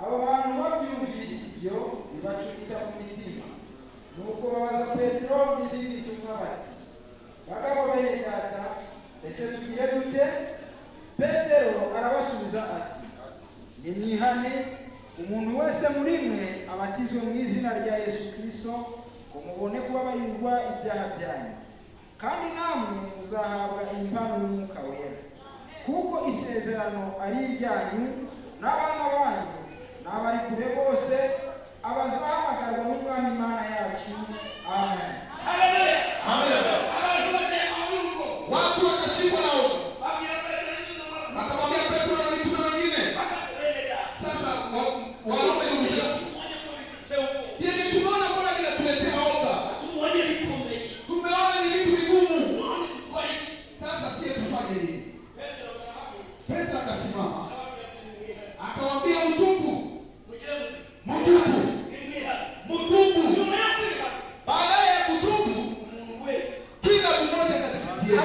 abo bantu babyumvise ibyo bibacumita ku mitima, nuko babaza Petero n'izindi ntumwa bati, bagabo bene data, ese tugire dute? Petero arabasubiza ati, nimwihane, umuntu wese muri mwe abatizwe mu izina rya Yesu Kristo, ngo mubone kubabarirwa ibyaha byanyu, kandi namwe muzahabwa impano y'Umwuka Wera, kuko isezerano ari iryanyu n'abana banyu n'abari kure bose, abazahamagarwa n'Umwami Imana yacu. Amen. Haleluya. Amen. Watu wakashikwa na hofu. Akamwambia Petro na mitume wengine, sasa wanaume ndugu zetu, yeye tumeona mbona kinatuletea hoga, tumeona ni vitu vigumu, sasa sie tufanye nini? Petro akasimama akamwambia, mtubu. Baada ya kutubu, kila mmoja katikati yetu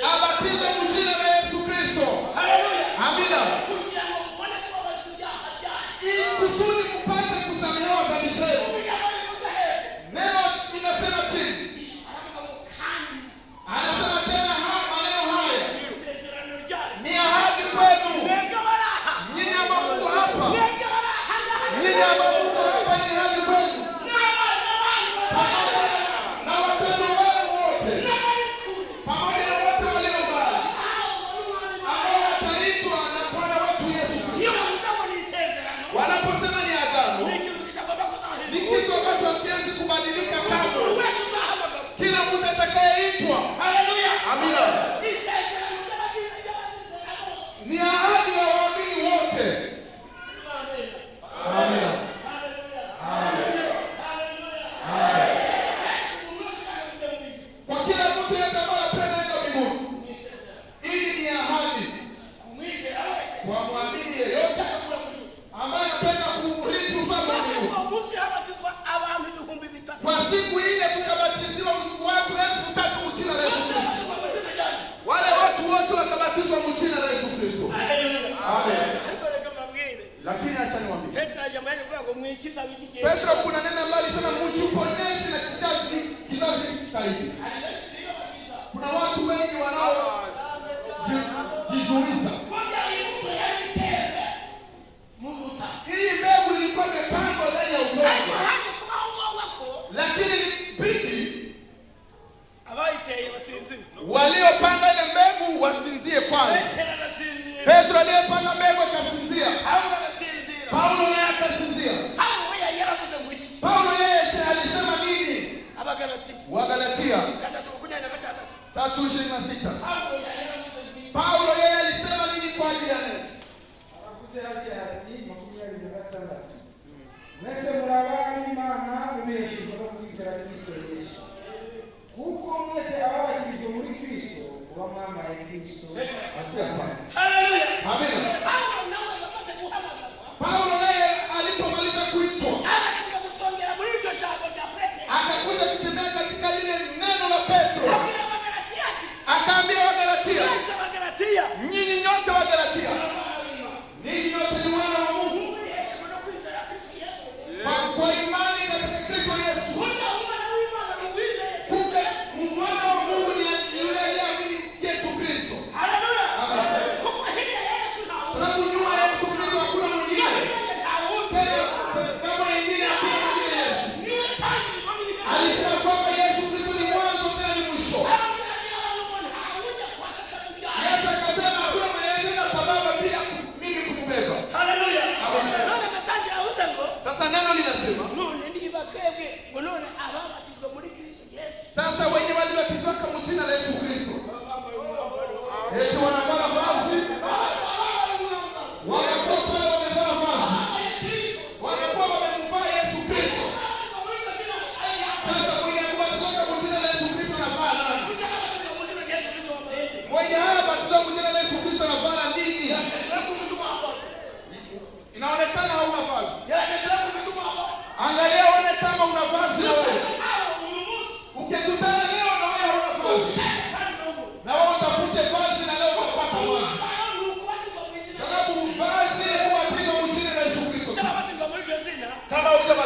abatizwe mu jina la Yesu Kristo. Amina. Ili kusudi mpate kusamehewa dhambi zenu. Neno inasema chini, anasema tena maneno haya ni ahadi kwenu nyinyi ambao mko hapa, nyinyi ambao mko hapa, ni ahadi kwenu na watoto wenu wote, pamoja na wote walio mbali, ambao wataitwa na Bwana wetu Yesu Kristo. Wanaposema ni agano, ni kitu ambacho hakiwezi kubadilika kamwe. Kila mtu atakayeitwa, amina, ni ahadi ya waamini wote. Amina. Kwa kila mtu yeyote anapenda hiyo mbinguni, hii ni ahadi kwa mwamini yeyote ambaye anapenda kurithi ufalme wa Mungu. Kwa siku ile tukabatiziwa watu 3,000 mu jina la Yesu Kristo. Wale watu wote wakabatizwa mu jina la Yesu Kristo. Amen. Lakini acha niwaambie, Petro kuna neno ambalo alisema mjiponyeshe na kizazi sahihi. Kuna watu wengi wanaojizuiza. Hii mbegu ilikuwa imepandwa ndani ya udongo, lakini ilibidi waliopanda ile mbegu wasinzie kwanza. Petro aliyepanda mbegu akasinzia, Paulo naye akasinzia. Paulo yeye alisema nini? Wagalatia 3:26. Paulo yeye alisema nini kwa ajili ya neno? Mwese murabana Imana mubeshejwe no kwizera Kristo Yesu, kuko mwese ababatijwe muri Kristo muba mwambaye Kristo. Haleluya. Amina. Paulo naye alipomaliza kuitwa akakuja kutembea katika lile neno la Petro, akaambia Wagalatia, nyinyi nyote Wagalatia,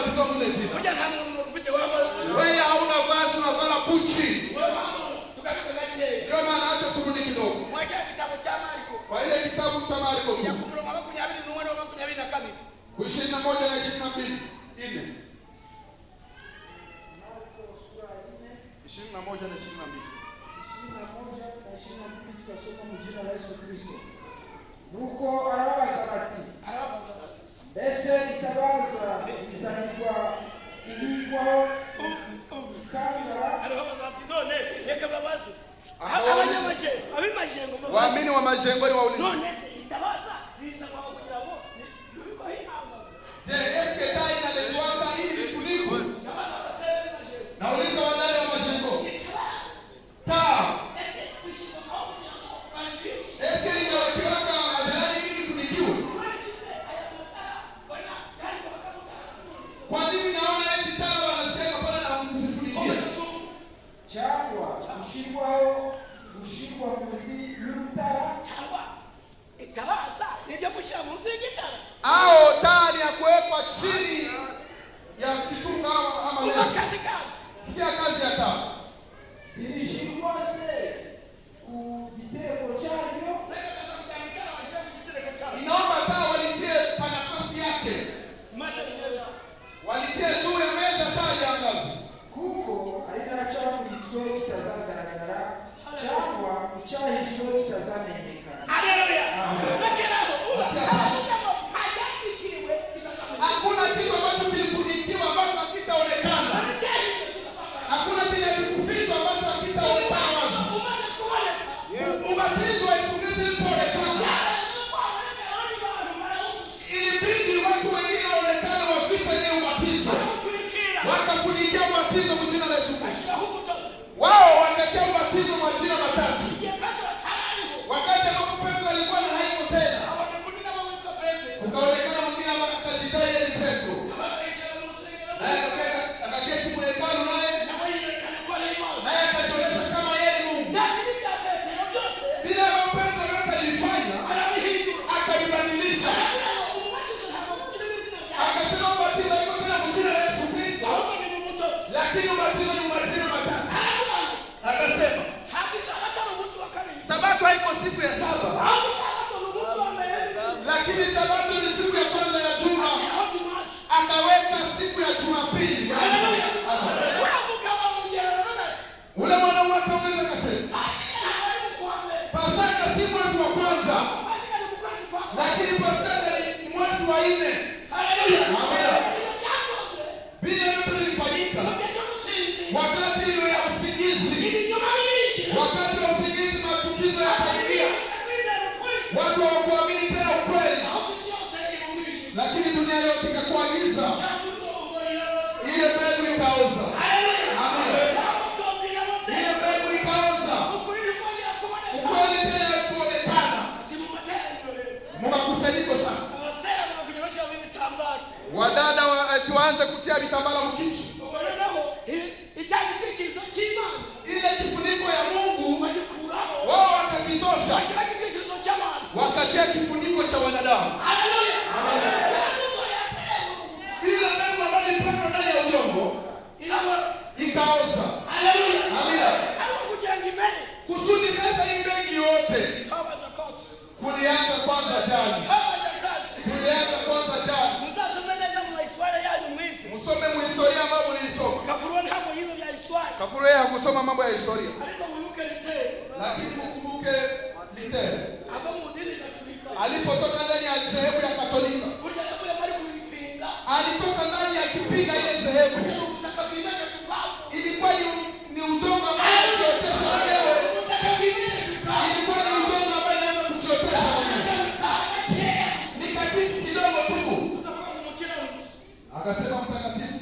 unabatizwa mule chini. Ngoja nta muntu ufite wamba. Wewe hauna vazi unavala buchi. Wewe tukabika gache. Ndio maana acha turudi kidogo. Mwacha kitabu cha Marko. Kwa ile kitabu cha Marko. Ya kumulonga makunyabiri n'umwana wa makunyabiri na kabiri. 21 na 22. 4. 21 na 22. Nuko arabaza bati mbese itabaza izanirwa ibigwaho kangara arabaza ati none reka babaze abanyamaje abimajengo waamini wa majengo ni waulize none itabaza bizanwa kugira ngo nubiko hihanga je eske dai inaletwa ili kulipo nauliza wadada wa majengo ta eske inawekewa hadharani ili kunikiwa. Kwa nini naona hizi taa wanasema pale na kufunikia? cyangwa gushirwaho gushirwa munsi y'urutara cyangwa itabaza nibyo gushyira munsi y'igitara Ao taa ni ya kuwekwa chini ya kitunga ama meza. kazi kazi Sikia kazi ya taa. zibishirwa se ku gitego cyaryo Inaomba taa walitie pa nafasi yake. Walitie juu ya meza taa ya ngazi. kuko ari ntacyakubitswe kitazagaragara cyangwa icyahishwe kitazamenyekana. haleluya rekeraho Hakuna kitu ambacho kilifunikiwa ambacho hakitaonekana. Hakuna kile kikufichwa ambacho hakitaonekana wazi. Ubatizo wa Yesu Kristo ulipoonekana, ilibidi watu wengine waonekane wafiche ile ubatizo. Wakafunikia ubatizo kwa jina la Yesu Kristo. Wao wakatia ubatizo kwa jina matatu. Wakati ambapo Petro alikuwa na haiko tena, ukaonekana mwingine ambaye akajidai yeye ni Petro. Naye akaketi kwenye hekalu naye akajionyesha kama yeye ni Mungu. Bila ambapo Petro yote alifanya, akaibadilisha. Akasema ubatizo haiko tena kwa jina la Yesu Kristo, lakini ubatizo ni majina matatu. Akasema Sabato haiko siku ya saba, lakini Sabato ni siku ya kwanza ya juma. Akaweka siku ya Jumapili. Ule mwanaume akaongeza akasema Pasaka si mwezi wa kwanza, lakini Pasaka ni mwezi wa 4. Amina. Bila yote ilifanyika wakati ile ya usingizi. Wakati wa usingizi machukizo yakaingia. Watu hawakuamini tena ukweli. Lakini dunia yote ikakuwa giza. Ile mbegu ikaoza. Amina. Ile mbegu ikaoza. Ukweli tena kuonekana. Mwakusanyiko sasa. Wadada tuanze kutia vitambala mkichwa. Ile kifuniko ya Mungu wao wakakitosha. Wakatia kifuniko cha wanadamu. Ile mbegu ambayo ilipandwa ndani ya udongo ikaoza. Amina. Kusudi sasa hii mbegu yote kulianza kwanza jana. Kulianza kwanza jana. Musome mu historia ambayo mlisoma. Kafuru yeye hakusoma mambo ya historia. Lakini mkumbuke Luther. Alipotoka ndani ya dhehebu ya Katolika. Alitoka ndani ya kupinga ile dhehebu. Ilikuwa ni udongo ambao uliotesha leo. Ilikuwa ni udongo ambao unaweza kujiotesha leo. Ni kitu kidogo tu. Akasema mtakatifu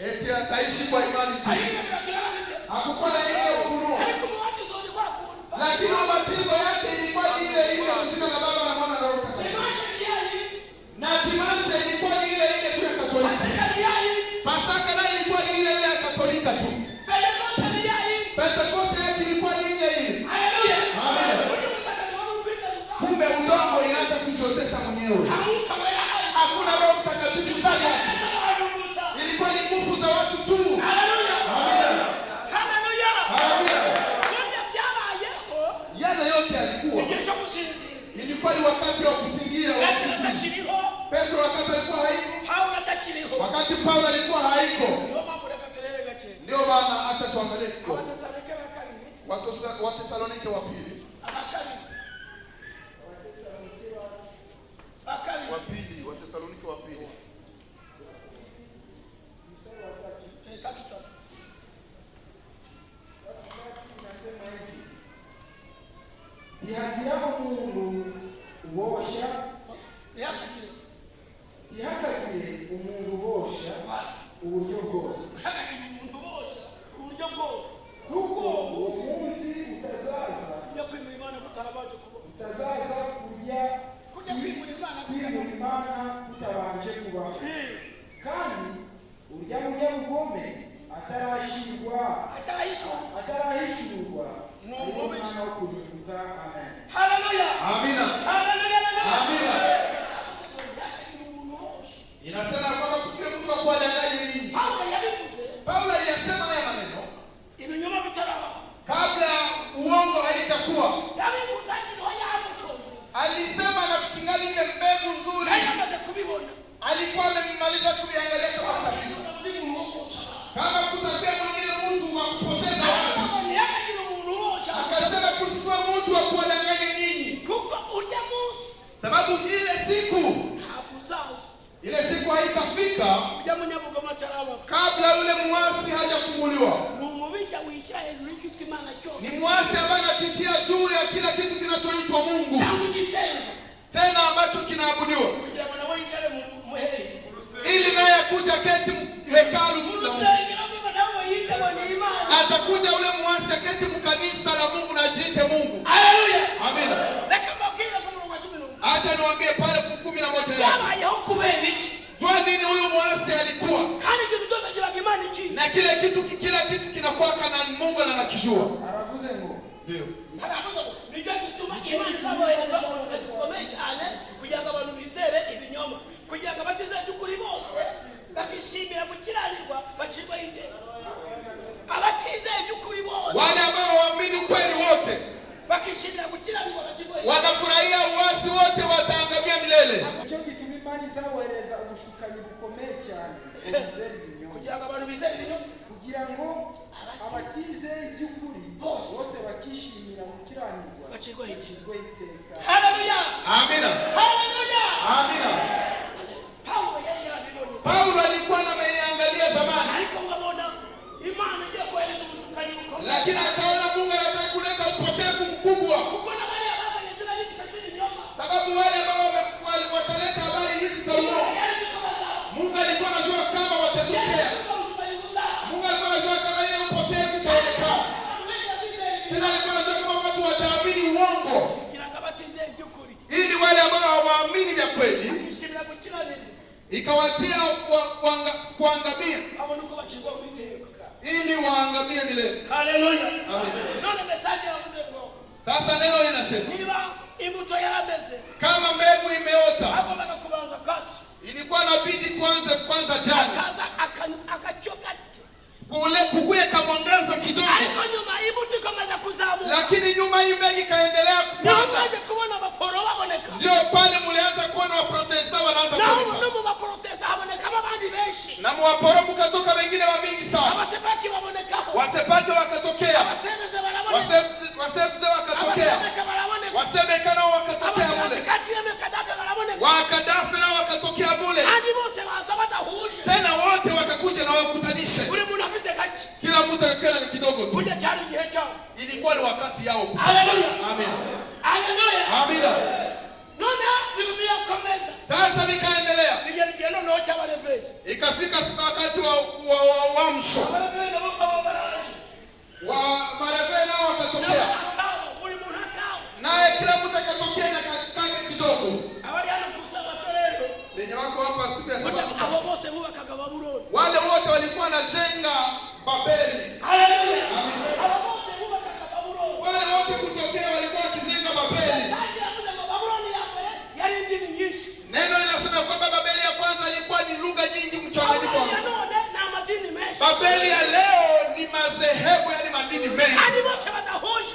eti ataishi kwa imani tu. Hakukuwa na ile ufunuo. Lakini ubatizo yake ilikuwa ile ile kwa jina la Baba na Mwana na Roho Mtakatifu. Na Dimashe ilikuwa ile ile tu ya Katolika. Pasaka nayo ilikuwa ile ile ya Katolika tu. Pentekoste yake ilikuwa ile ile. Amen. Kumbe udongo inaanza kujiotesha mwenyewe. Hakuna Roho Mtakatifu ndani yake. wakati wa kusingia Petro wakati alikuwa haiko, wakati Paulo alikuwa haiko. Ndio bana, acha tuangalie kidogo Wathesalonike wa pili. Wathesalonike wa pili. Ihakiraho umuntu ubosha, ihakagire umuntu ubosha uburyo bwose, kuko uwo munsi utazaza kurya kwimura Imana kutabanje kubaho, kandi urya munyabugome atarahishurwa n'umwana wo kurimbuka. Amen. Haleluya. Amina. Haleluya. Amina. Inasema kwamba kusikia mtu wa kuwadanganya ninyi. Paulo aliyasema haya maneno ibinyoma bitaraba, kabla uongo haitakuwa. Alisema na kingali ile mbegu nzuri alikuwa amemaliza kuiangalia kama tatizo. Kama kutakia mwingine mtu wa kupoteza watu, akasema kusikia mtu wa kuwadanganya ninyi, sababu ile siku haitafika kabla yule muasi hajafunguliwa. Ni muasi ambaye anatitia juu ya kila kitu kinachoitwa Mungu, tena ambacho kinaabudiwa, ili naye akuja keti hekalu. Atakuja ule muasi aketi mkanisa la Mungu na jiite Mungu. Haleluya. Amina. Acha niwaambie pale 11. Jua nini huyu muasi alikuwa? Na kila kitu kinakuwa kana Mungu na anakijua. Aravuze ngo. Ndio. Nijya gutuma Imana izabohereza kukomeye cyane kugira ngo abantu bizere ibinyoma, kugira ngo batizeye ukuri bose bakishimira gukiranirwa bacirwa iteka. Abatizeye ukuri bose, wale ambao waamini kweli wote bakishimira gukiranirwa bacirwa iteka, wanafurahia uasi wote wataangamia milele. Icyo gituma Imana izabohereza ubushukanyi bukomeye cyane kugira ngo abantu bizere ibinyoma, kugira ngo abatizeye iby'ukuri bose bakishimira gukiranirwa bacirwa iteka. Haleluya. Amina. Haleluya. Amina. Paulo alikuwa ameangalia zamani, lakini akaona Mungu anataka kuleta upotevu mkubwa, sababu wale ambao wataleta habari hizi za uongo, Mungu alikuwa anajua kama watatokea. Mungu alikuwa anajua kama ile upotevu itaonekana, tena alikuwa anajua kama watu wataamini uongo, ili wale ambao hawaamini vya kweli ikawatia kuangamia, ili waangamie milele. Haleluya. Amen. None message yavuze ngo, sasa neno linasema niba imbuto yarameze, kama mbegu imeota, hapo mpaka kubanza kati, ilikuwa inabidi kwanza jana akaza akachoka kukuye kamongeza kidogo, ariko nyuma imbuto ikomaza kuzamuka, lakini nyuma hii mbegu ikaendelea kupanda. Naje kuona maporo baboneka, ndio pale mlianza kuona waprotesta wanaanza kuonekana. Na maprotesta haboneka abandi benshi, na mwaporo mkatoka wengine wa mingi sana. Abasepaki baboneka, wasepaki wakatokea, abasemeze baraboneka, wasebze wakatokea, wasemekana wakatokea mule, wakadafi na wakatokea mule, hadi bose baza badahuje, tena wote wakakuja na wakutanishe. Ule mtu afite kachi, kila mtu akakana ni kidogo tu. Kuja cyari gihe cyao, ilikuwa ni wakati yao. Haleluya. Amen. Haleluya. Amina. Nona Biblia komesa. Sasa vikaendelea. Nigeno no cha bareve. Ikafika sasa wakati wa msho. Bareve na wa mareve nao wakatokea. Naye kila mtu akatokea na kaka kidogo. Awali anakusa watorero. Wenye wako hapa siku ya Sabato. Abo bose huwa kaga Babuloni. Wale wote walikuwa na jenga Babeli. Haleluya. Abo bose huwa kaga Babuloni. Wale wote kutokea walikuwa wakijenga Babeli. Neno linasema kwamba Babeli ya kwanza ilikuwa ni lugha nyingi mchanganyiko. Babeli ya leo ni madhehebu, yani madini mengi.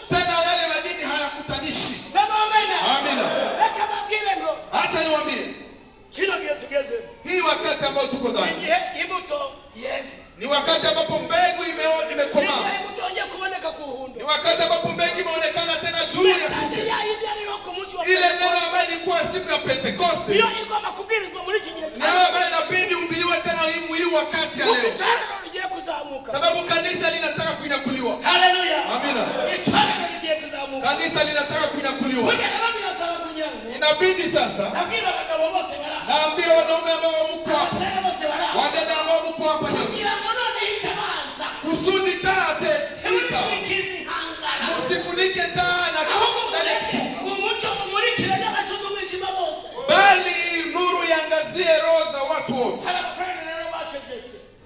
Tena yale madini hayakutanishi. Sema amina. Amina. Acha niwaambie, kino gihe tugeze hii wakati ambao tuko ndani, igihe imbuto yeze, ni wakati ambapo mbegu imekomaa, imbuto yongeye kuboneka ku hundo, ni wakati ambapo mbegu imeonekana tena juu ya message ya idi ariho ku munsi wa ile neno ambayo ilikuwa siku ya Pentekoste, iyo igomba kubwirizwa muri iki gihe na ambayo inabidi ubiriwe tena hii wakati ya leo, itorero rigiye kuzamuka, sababu kanisa linataka kunyakuliwa. haleluya, Amina. itorero rigiye kuzamuka, Kanisa linataka kunyakuliwa. Inabidi sasa naambia wanaume ambao mko hapa, wadada ambao mko hapa, kusudi taa ita, msifunike taa na bali nuru iangazie roho za watu wote.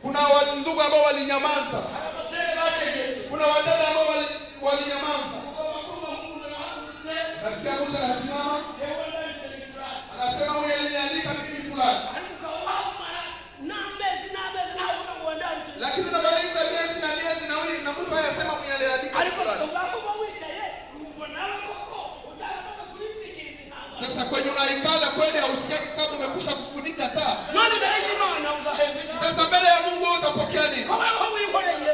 Kuna ndugu ambao walinyamaza, kuna wadada ambao walinyamaza. Nasikia mtu anasimama anasema mwenye aliniandika mimi fulani, lakini unamaliza miezi na miezi na wewe na mtu anasema mwenye aliandika fulani. Sasa kwenye unaikala kweli hausikia kama umekwisha kufunika taa. Sasa mbele ya Mungu utapokea nini?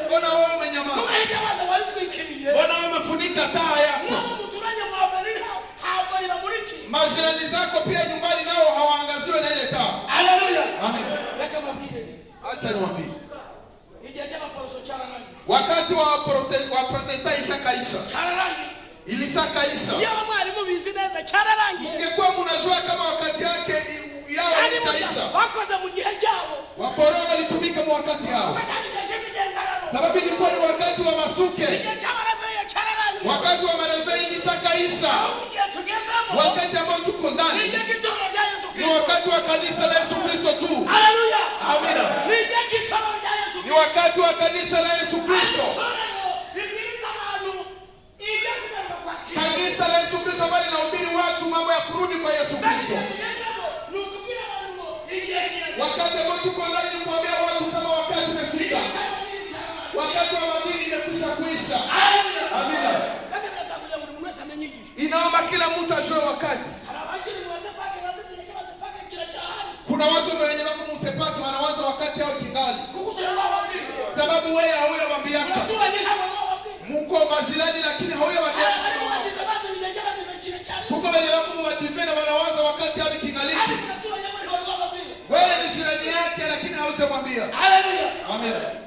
Mbona wewe umenyamaza? Mbona wewe umefunika taa yako? Majirani zako pia nyumbani nao hawaangaziwe na ile taa. Haleluya. Amen. Acha niwaambie. Wakati wa Protestant ishakaisha. Ilishakaisha. Ungekuwa mnajua kama wakati yake yao ilishaisha. Waporo walitumika kwa wakati yao. Sababu ilikuwa ni wakati wa masuke. Wakati wa marevei ilishakaisha. Wakati ambao tuko ndani ni wakati wa kanisa la Yesu Kristo tu. Haleluya. Amina. Ni wakati wa kanisa la Yesu Kristo. Kanisa la Yesu Kristo ambalo linahubiri watu mambo ya kurudi kwa Yesu Kristo. Wakati ambao tuko ndani ni kuambia watu kama wakati umefika. Wakati wa madini imekwisha kuisha. Amina. Inaomba kila mtu ajue wakati. Kuna watu wenye wako msepati wanawaza wakati hao kingali. Sababu wewe hauya mambo yako. Mko majirani lakini hauya mambo yako. Huko wenye wako mwadivena wanawaza wakati hao kingali. Wewe ni jirani yake lakini hautamwambia. Haleluya. Amen.